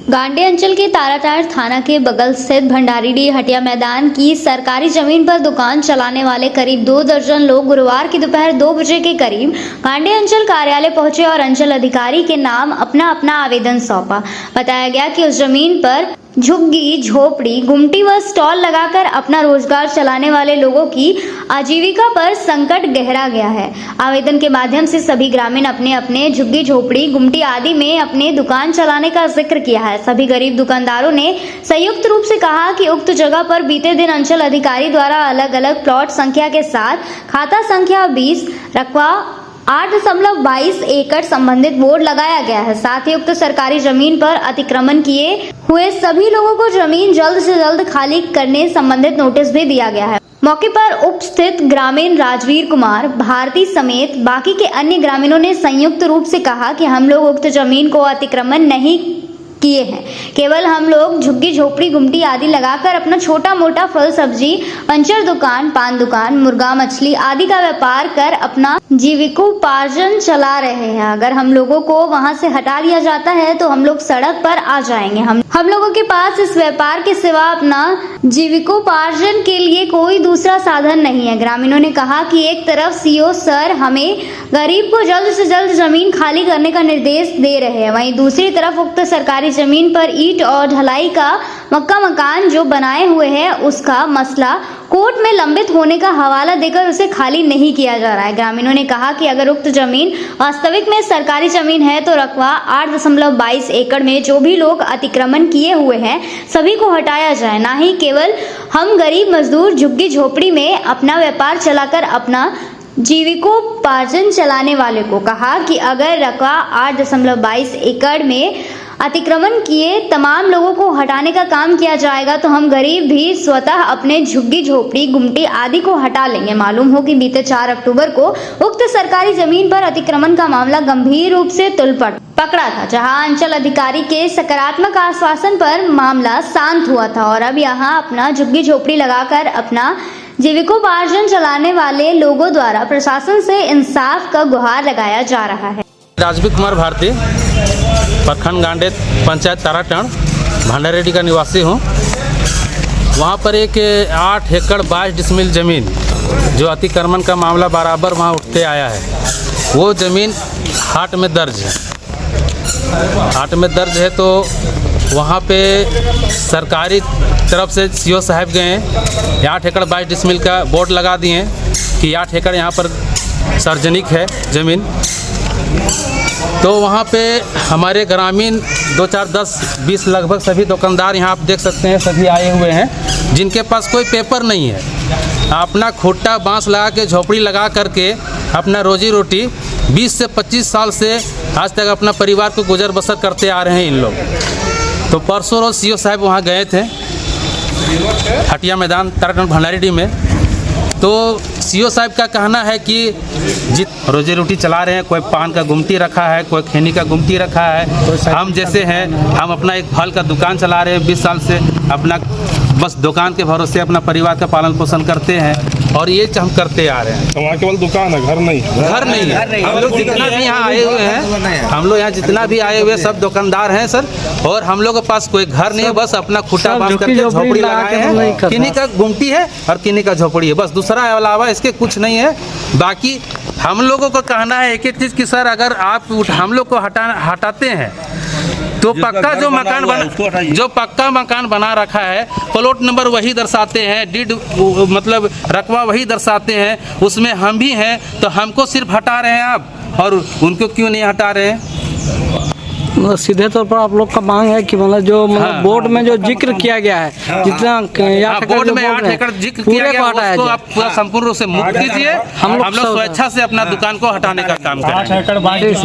गांडी अंचल के ताराटाड़ थाना के बगल स्थित भंडारीडीह हटिया मैदान की सरकारी जमीन पर दुकान चलाने वाले करीब 2 दर्जन लोग गुरुवार की दोपहर 2 बजे के करीब गांडी अंचल कार्यालय पहुंचे और अंचल अधिकारी के नाम अपना आवेदन सौंपा। बताया गया कि उस जमीन पर झुग्गी झोपड़ी गुमटी व स्टॉल लगाकर अपना रोजगार चलाने वाले लोगों की आजीविका पर संकट गहरा गया है। आवेदन के माध्यम से सभी ग्रामीण अपने अपने झुग्गी झोपड़ी गुमटी आदि में अपने दुकान चलाने का जिक्र किया है। सभी गरीब दुकानदारों ने संयुक्त रूप से कहा कि उक्त जगह पर बीते दिन अंचल अधिकारी द्वारा अलग अलग प्लॉट संख्या के साथ खाता संख्या 20 रकबा 8.22 एकड़ संबंधित बोर्ड लगाया गया है। साथ ही उक्त सरकारी जमीन पर अतिक्रमण किए हुए सभी लोगों को जमीन जल्द से जल्द खाली करने संबंधित नोटिस भी दिया गया है। मौके पर उपस्थित ग्रामीण राजवीर कुमार भारती समेत बाकी के अन्य ग्रामीणों ने संयुक्त रूप से कहा कि हम लोग उक्त जमीन को अतिक्रमण नहीं किए हैं, केवल हम लोग झुग्गी झोपड़ी गुमटी आदि लगाकर अपना छोटा मोटा फल सब्जी पंचर दुकान पान दुकान मुर्गा मछली आदि का व्यापार कर अपना जीविकोपार्जन चला रहे हैं। अगर हम लोगों को वहां से हटा दिया जाता है तो हम लोग सड़क पर आ जाएंगे। हम लोगों के पास इस व्यापार के सिवा अपना जीविकोपार्जन के लिए कोई दूसरा साधन नहीं है। ग्रामीणों ने कहा कि एक तरफ सीओ सर हमें गरीब को जल्द से जल्द जमीन खाली करने का निर्देश दे रहे हैं, वहीं दूसरी तरफ उक्त सरकारी जमीन पर ईंट और ढलाई का मकान जो बनाए हुए हैं उसका मसला कोर्ट में लंबित होने का हवाला देकर उसे खाली नहीं किया जा रहा है। ग्रामीणों ने कहा कि अगर उक्त जमीन वास्तविक में सरकारी जमीन है तो रकबा 8.22 एकड़ में जो भी लोग अतिक्रमण किए हुए हैं सभी को हटाया जाए, ना ही केवल हम गरीब मजदूर झुग्गी झोपड़ी में अपना व्यापार चलाकर अपना जीविकोपार्जन चलाने वाले को। कहा कि अगर रकबा 8.22 एकड़ में अतिक्रमण किए तमाम लोगों को हटाने का काम किया जाएगा तो हम गरीब भी स्वतः अपने झुग्गी झोपड़ी गुमटी आदि को हटा लेंगे। मालूम हो कि बीते 4 अक्टूबर को उक्त सरकारी जमीन पर अतिक्रमण का मामला गंभीर रूप से तुलपट पकड़ा था, जहां अंचल अधिकारी के सकारात्मक आश्वासन पर मामला शांत हुआ था और अब यहां अपना झुग्गी झोपड़ी लगाकर अपना जीविकोपार्जन चलाने वाले लोगों द्वारा प्रशासन से इंसाफ का गुहार लगाया जा रहा है। राजवीर कुमार भारती, प्रखंड गांडी पंचायत ताराटाड़ भंडारीडीह का निवासी हूँ। वहाँ पर एक 8 एकड़ 22 डिसमिल ज़मीन जो अतिक्रमण का मामला बराबर वहाँ उठते आया है, वो ज़मीन हाट में दर्ज है। हाट में दर्ज है तो वहाँ पे सरकारी तरफ से सीओ साहब गए हैं, 8 एकड़ 22 डिसमिल का बोर्ड लगा दिए हैं कि 8 एकड़ यहाँ पर सार्वजनिक है ज़मीन। तो वहाँ पे हमारे ग्रामीण 2, 4, 10, 20 लगभग सभी दुकानदार यहाँ आप देख सकते हैं सभी आए हुए हैं, जिनके पास कोई पेपर नहीं है। अपना खुट्टा बांस लगा के झोपड़ी लगा करके अपना रोजी रोटी 20 से 25 साल से आज तक अपना परिवार को गुजर बसर करते आ रहे हैं इन लोग। तो परसों रोज सीओ साहब वहाँ गए थे हटिया मैदान ताराटाड़ भंडारीडीह में। तो सीओ साहब का कहना है कि जित रोजी रोटी चला रहे हैं, कोई पान का गुमटी रखा है, कोई खैनी का गुमटी रखा है। हम जैसे हैं, हम अपना एक फल का दुकान चला रहे हैं 20 साल से, अपना बस दुकान के भरोसे अपना परिवार का पालन पोषण करते हैं और ये हम करते आ रहे हैं। तो वहाँ केवल दुकान है, घर नहीं है? घर नहीं है। हम लोग जितना भी यहाँ आए हुए हैं, हम लोग यहाँ जितना भी आए हुए सब दुकानदार हैं सर, और हम लोग के पास कोई घर नहीं है, बस अपना खुट्टा बांध करके झोपड़ी लगाए हैं। किन्हीं का गुमटी है और किन्हीं का झोपड़ी है, बस दूसरा अलावा इसके कुछ नहीं है। बाकी हम लोगों को कहना है एक चीज़ कि सर अगर आप हम लोग को हटाते हैं तो पक्का जो पक्का मकान बना रखा है, प्लॉट नंबर वही दर्शाते हैं, डीड मतलब रकबा वही दर्शाते हैं, उसमें हम भी हैं, तो हमको सिर्फ हटा रहे हैं आप और उनको क्यों नहीं हटा रहे हैं? मतलब सीधे तौर पर आप लोग का मांग है कि मतलब जो बोर्ड में जो जिक्र किया गया है, जितना बोर्ड में 8 एकड़ जिक्र किया गया है उसको आप पूरा संपूर्ण रूप से मुक्त कीजिए। हम लोग स्वेच्छा से अपना दुकान को हटाने का काम करें।